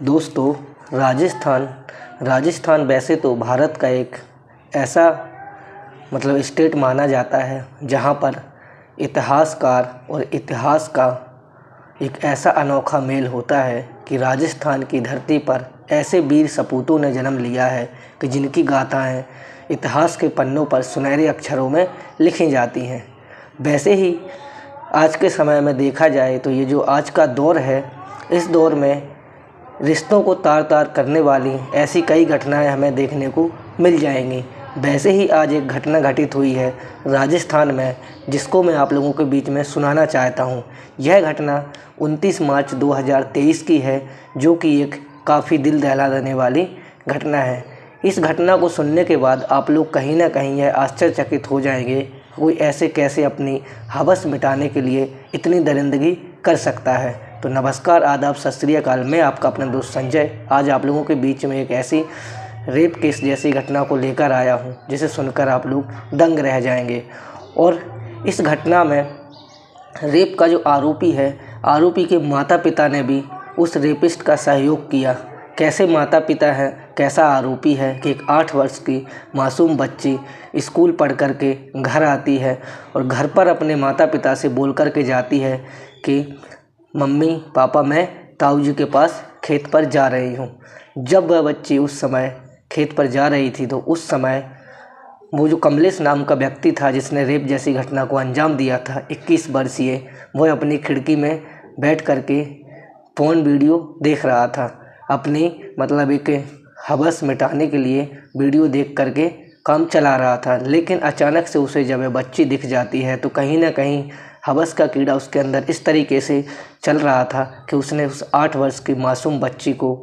दोस्तों, राजस्थान वैसे तो भारत का एक ऐसा स्टेट माना जाता है जहाँ पर इतिहासकार और इतिहास का एक ऐसा अनोखा मेल होता है कि राजस्थान की धरती पर ऐसे वीर सपूतों ने जन्म लिया है कि जिनकी गाथाएँ इतिहास के पन्नों पर सुनहरे अक्षरों में लिखी जाती हैं। वैसे ही आज के समय में देखा जाए तो ये जो आज का दौर है, इस दौर में रिश्तों को तार-तार करने वाली ऐसी कई घटनाएं हमें देखने को मिल जाएंगी। वैसे ही आज एक घटना घटित हुई है राजस्थान में, जिसको मैं आप लोगों के बीच में सुनाना चाहता हूं। यह घटना 29 मार्च 2023 की है, जो कि एक काफ़ी दिल दहला देने वाली घटना है। इस घटना को सुनने के बाद आप लोग कहीं ना कहीं यह आश्चर्यचकित हो जाएंगे, कोई ऐसे कैसे अपनी हवस मिटाने के लिए इतनी दरिंदगी कर सकता है। तो नमस्कार, आदाब, सत श्री अकाल। मैं आपका अपना दोस्त संजय आज आप लोगों के बीच में एक ऐसी रेप केस जैसी घटना को लेकर आया हूं, जिसे सुनकर आप लोग दंग रह जाएंगे। और इस घटना में रेप का जो आरोपी है, आरोपी के माता पिता ने भी उस रेपिस्ट का सहयोग किया। कैसे माता पिता हैं, कैसा आरोपी है कि एक 8 वर्ष की मासूम बच्ची स्कूल पढ़ कर के घर आती है और घर पर अपने माता पिता से बोल कर के जाती है कि मम्मी पापा, मैं ताऊ जी के पास खेत पर जा रही हूँ। जब वह बच्ची उस समय खेत पर जा रही थी तो उस समय वो जो कमलेश नाम का व्यक्ति था, जिसने रेप जैसी घटना को अंजाम दिया था, 21 वर्षीय, वह अपनी खिड़की में बैठ कर के फोन वीडियो देख रहा था। अपनी एक हवस मिटाने के लिए वीडियो देख कर के काम चला रहा था। लेकिन अचानक से उसे जब वह बच्ची दिख जाती है तो कहीं ना कहीं हवस का कीड़ा उसके अंदर इस तरीके से चल रहा था कि उसने उस 8 वर्ष की मासूम बच्ची को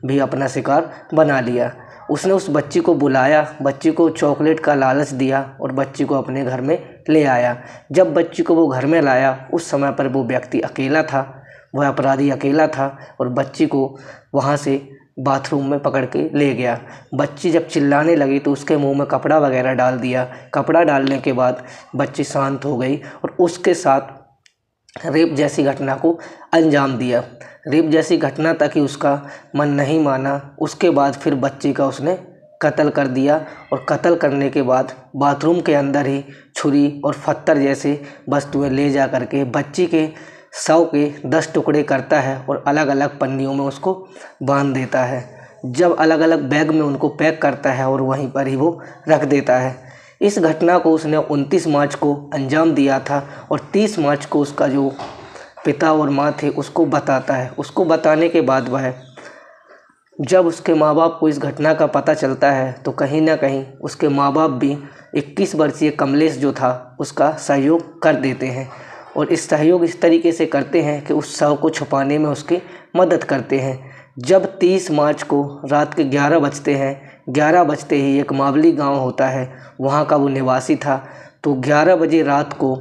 भी अपना शिकार बना लिया। उसने उस बच्ची को बुलाया, बच्ची को चॉकलेट का लालच दिया और बच्ची को अपने घर में ले आया। जब बच्ची को वो घर में लाया, उस समय पर वो व्यक्ति अकेला था, वह अपराधी अकेला था और बच्ची को वहाँ से बाथरूम में पकड़ के ले गया। बच्ची जब चिल्लाने लगी तो उसके मुंह में कपड़ा वगैरह डाल दिया। कपड़ा डालने के बाद बच्ची शांत हो गई और उसके साथ रेप जैसी घटना को अंजाम दिया। रेप जैसी घटना तक ही उसका मन नहीं माना। उसके बाद फिर बच्ची का उसने कत्ल कर दिया और कत्ल करने के बाद बाथरूम के अंदर ही छुरी और पत्थर जैसे वस्तुएं ले जा करके बच्ची के शव के 10 टुकड़े करता है और अलग अलग पन्नियों में उसको बांध देता है। जब अलग अलग बैग में उनको पैक करता है और वहीं पर ही वो रख देता है। इस घटना को उसने 29 मार्च को अंजाम दिया था और 30 मार्च को उसका जो पिता और माँ थे उसको बताता है। उसको बताने के बाद वह जब उसके माँ बाप को इस घटना का पता चलता है तो कहीं ना कहीं उसके माँ बाप भी 21 वर्षीय कमलेश जो था उसका सहयोग कर देते हैं। और इस सहयोग इस तरीके से करते हैं कि उस शव को छुपाने में उसकी मदद करते हैं। जब 30 मार्च को रात के 11 बजते हैं, 11 बजते ही एक मावली गांव होता है, वहां का वो निवासी था। तो 11 बजे रात को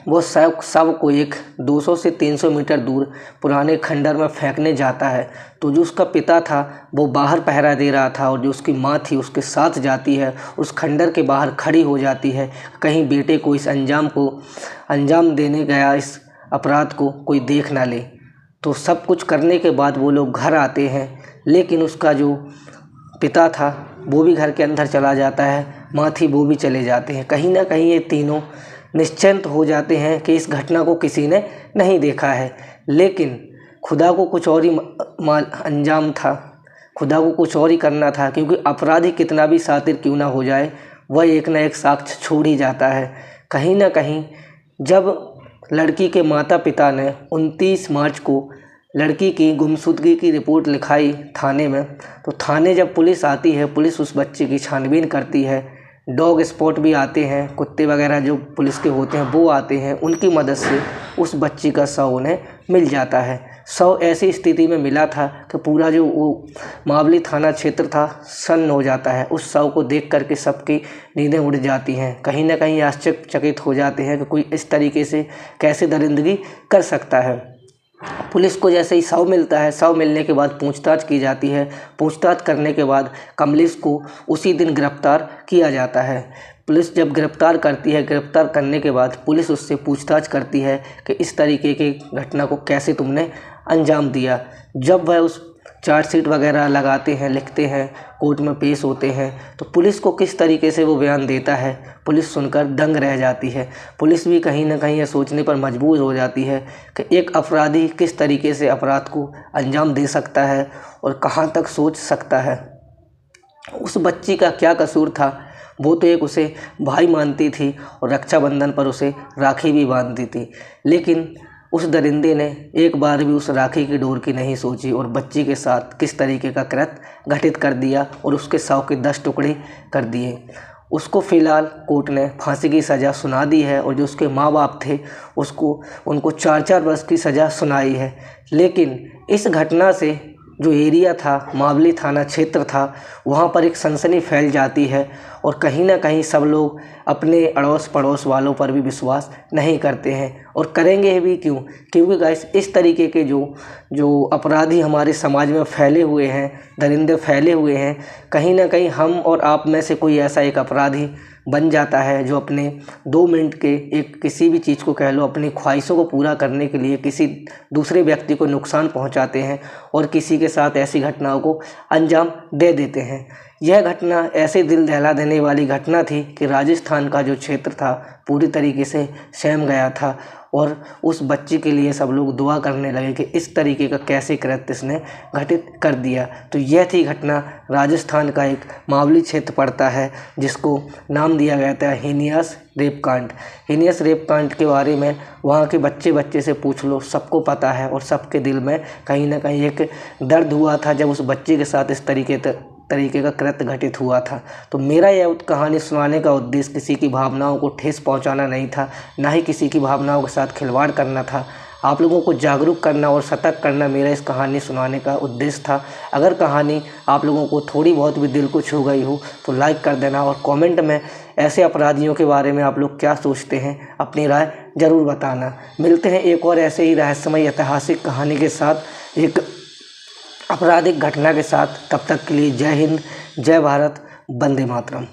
वो शव को एक 200 से 300 मीटर दूर पुराने खंडर में फेंकने जाता है। तो जो उसका पिता था वो बाहर पहरा दे रहा था और जो उसकी माँ थी उसके साथ जाती है, उस खंडर के बाहर खड़ी हो जाती है, कहीं बेटे को इस अंजाम देने गया इस अपराध को कोई देख ना ले। तो सब कुछ करने के बाद वो लोग घर आते हैं, लेकिन उसका जो पिता था वो भी घर के अंदर चला जाता है, माँ थी वो भी चले जाते हैं। कहीं ना कहीं ये तीनों निश्चिंत हो जाते हैं कि इस घटना को किसी ने नहीं देखा है। लेकिन खुदा को कुछ और ही अंजाम था, खुदा को कुछ और ही करना था, क्योंकि अपराधी कितना भी शातिर क्यों ना हो जाए, वह एक ना एक साक्ष्य छोड़ ही जाता है। कहीं ना कहीं जब लड़की के माता पिता ने 29 मार्च को लड़की की गुमशुदगी की रिपोर्ट लिखाई थाने में, तो थाने जब पुलिस आती है, पुलिस उस बच्चे की छानबीन करती है। डॉग स्पॉट भी आते हैं, कुत्ते वगैरह जो पुलिस के होते हैं वो आते हैं, उनकी मदद से उस बच्ची का शव उन्हें मिल जाता है। शव ऐसी स्थिति में मिला था कि पूरा जो वो मावली थाना क्षेत्र था सन्न हो जाता है। उस शव को देख करके सबकी नींदें उड़ जाती हैं। कहीं ना कहीं आश्चर्यचकित हो जाते हैं कि कोई इस तरीके से कैसे दरिंदगी कर सकता है। पुलिस को जैसे ही शव मिलता है, शव मिलने के बाद पूछताछ की जाती है। पूछताछ करने के बाद कमलेश को उसी दिन गिरफ्तार किया जाता है। पुलिस जब गिरफ्तार करती है, गिरफ्तार करने के बाद पुलिस उससे पूछताछ करती है कि इस तरीके की घटना को कैसे तुमने अंजाम दिया। जब वह उस चार्जशीट वगैरह लगाते हैं, लिखते हैं, कोर्ट में पेश होते हैं, तो पुलिस को किस तरीके से वो बयान देता है, पुलिस सुनकर दंग रह जाती है। पुलिस भी कहीं ना कहीं ये सोचने पर मजबूर हो जाती है कि एक अपराधी किस तरीके से अपराध को अंजाम दे सकता है और कहाँ तक सोच सकता है। उस बच्ची का क्या कसूर था? वो तो एक उसे भाई मानती थी और रक्षाबंधन पर उसे राखी भी बांधती थी, लेकिन उस दरिंदे ने एक बार भी उस राखी की डोर की नहीं सोची और बच्ची के साथ किस तरीके का कृत्य घटित कर दिया और उसके 100 के 10 टुकड़े कर दिए। उसको फ़िलहाल कोर्ट ने फांसी की सज़ा सुना दी है और जो उसके माँ बाप थे उनको 4-4 वर्ष की सज़ा सुनाई है। लेकिन इस घटना से जो एरिया था, मावली थाना क्षेत्र था, वहाँ पर एक सनसनी फैल जाती है और कहीं ना कहीं सब लोग अपने अड़ोस पड़ोस वालों पर भी विश्वास नहीं करते हैं और करेंगे भी क्यों? क्योंकि गाइस इस तरीके के जो अपराधी हमारे समाज में फैले हुए हैं, दरिंदे फैले हुए हैं, कहीं ना कहीं हम और आप में से कोई ऐसा एक अपराधी बन जाता है जो अपने 2 मिनट के एक किसी भी चीज़ को कह लो, अपनी ख्वाहिशों को पूरा करने के लिए किसी दूसरे व्यक्ति को नुकसान पहुंचाते हैं और किसी के साथ ऐसी घटनाओं को अंजाम दे देते हैं। यह घटना ऐसे दिल दहला देने वाली घटना थी कि राजस्थान का जो क्षेत्र था पूरी तरीके से सहम गया था और उस बच्ची के लिए सब लोग दुआ करने लगे कि इस तरीके का कैसे कृत्य इसने घटित कर दिया। तो यह थी घटना, राजस्थान का एक मावली क्षेत्र पड़ता है जिसको नाम दिया गया था हीनियस रेप कांड। हीनियस रेप कांड के बारे में वहाँ के बच्चे से पूछ लो, सबको पता है और सबके दिल में कहीं ना कहीं एक दर्द हुआ था जब उस बच्चे के साथ इस तरीके का कृत्य घटित हुआ था। तो मेरा यह कहानी सुनाने का उद्देश्य किसी की भावनाओं को ठेस पहुंचाना नहीं था, ना ही किसी की भावनाओं के साथ खिलवाड़ करना था। आप लोगों को जागरूक करना और सतर्क करना मेरा इस कहानी सुनाने का उद्देश्य था। अगर कहानी आप लोगों को थोड़ी बहुत भी दिल को छू गई हो तो लाइक कर देना और कमेंट में ऐसे अपराधियों के बारे में आप लोग क्या सोचते हैं अपनी राय ज़रूर बताना। मिलते हैं एक और ऐसे ही रहस्यमय ऐतिहासिक कहानी के साथ, एक आपराधिक घटना के साथ। तब तक के लिए जय हिंद, जय भारत, वंदे मातरम।